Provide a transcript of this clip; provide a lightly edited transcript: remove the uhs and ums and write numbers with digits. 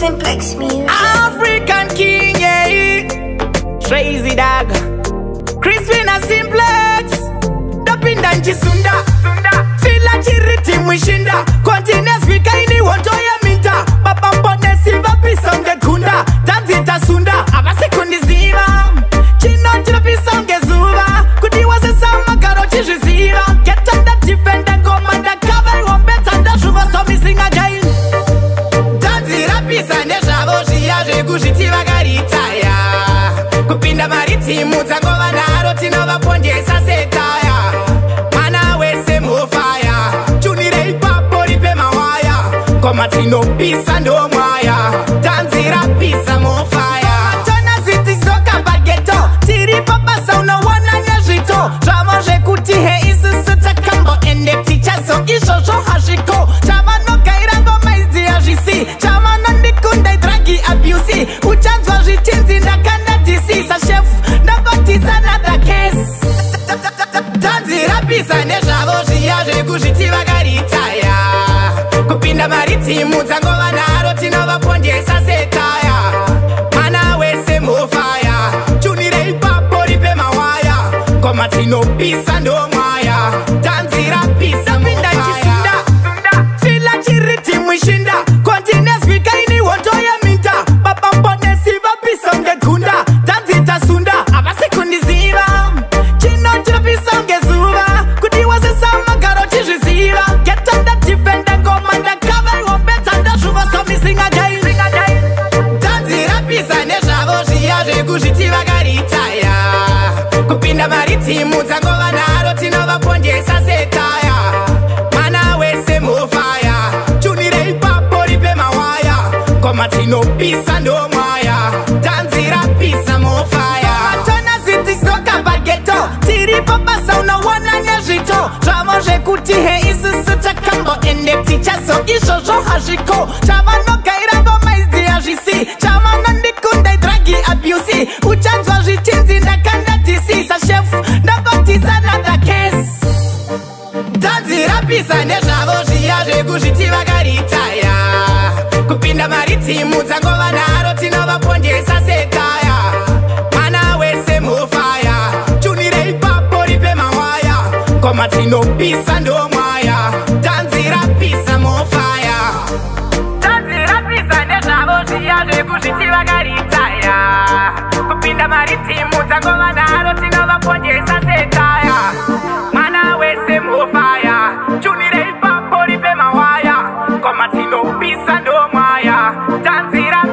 Simplex music. African king, yeah. Crazy dog. Crispin and Simplex. Dapinda njisunda. Fila chiriti mwishinda. Continuous vikaini wontoya minta. Baba mbone silva pisa ungekunda. Tanzita sunda. Abasekundi ziva. Chino chino pisa ungezuva. Kudiwa sesama karo chijiziva. Get on the defender commander. Cover one better. Da shuva so missing again. Tanzira pisa nezhavo zviya kuzvitiva garitaya. Kupinda maritimu dzangova naro tinovapondesa setaya. Mwana wese mufaya. Chunire ipapo ripe mawaya. Koma tinopisa ndomwaya. Tanzira pisa mufaya. Tona ziti zoka bageto. Tiripo basa unowana nezvito. Zvavo zvekuti he isusu takambo ende tichazo izvozvo hazviko. Chavanogaira ngoma idzi hazvisi. Chavanondikunda idragi abuse. Uchanzwa zvichinzi ndakanda disisa chef. Ndakotisa another case. Tanzira pisa nezvavo zviya zvekuzvitiva garitaya. Kupinda maritimu dzangova naro tinovapondesa setaya. Mwana wese mufaya. Chunire ipapo ripe mawaya. Koma tinopisa ndomwaya. Tanzira pisa mufaya. Fila chiriti mwishinda. Continuous vikaini wontoya minta. Baba mbone silva pisa ungekunda. Tanzita sunda. Abasekundi ziva. Chino chino pisa ungezuva. Kudiwa sesama karo chijiziva. Get on the defender commander. Cover one better. Da shuva so missing again. Tanzira pisa nezvavo zviya zvekuzvitiva garitaya. Kupinda maritimu dzangova naro tinovapondesa setaya. Mwana wese mufaya. Chunire ipapo ripe mawaya. Koma tinopisa ndomwaya. Tanzira pisa mufaya. Tona ziti zoka bageto. Tiripo basa unowana nezvito. Zvavo zvekuti he isusu takambo ende tichazo izvozvo hazviko. Chavanogaira ngoma idzi hazvisi. Chavanondikunda idragi abuse. Uchanzwa zvichinzi ndakanda disisa chef. Ndakotisa another case. Tanzira pisa nezvavo zviya zvekuzvitiva garitaya. Kupinda maritimu dzangova naro tinovapondesa setaya. Mwana wese mufaya. Chunire ipapo ripe mawaya. Koma tinopisa ndomwaya. Tanzira pisa mufaya. Tanzira pisa nezvavo zviya zvekuzvitiva garitaya. Kupinda maritimu dzangova naro tinovapondesa setaya. Mwana wese mufaya. Chunire ipapo ripe mawaya. Koma tinopisa ndomwaya. Tanzira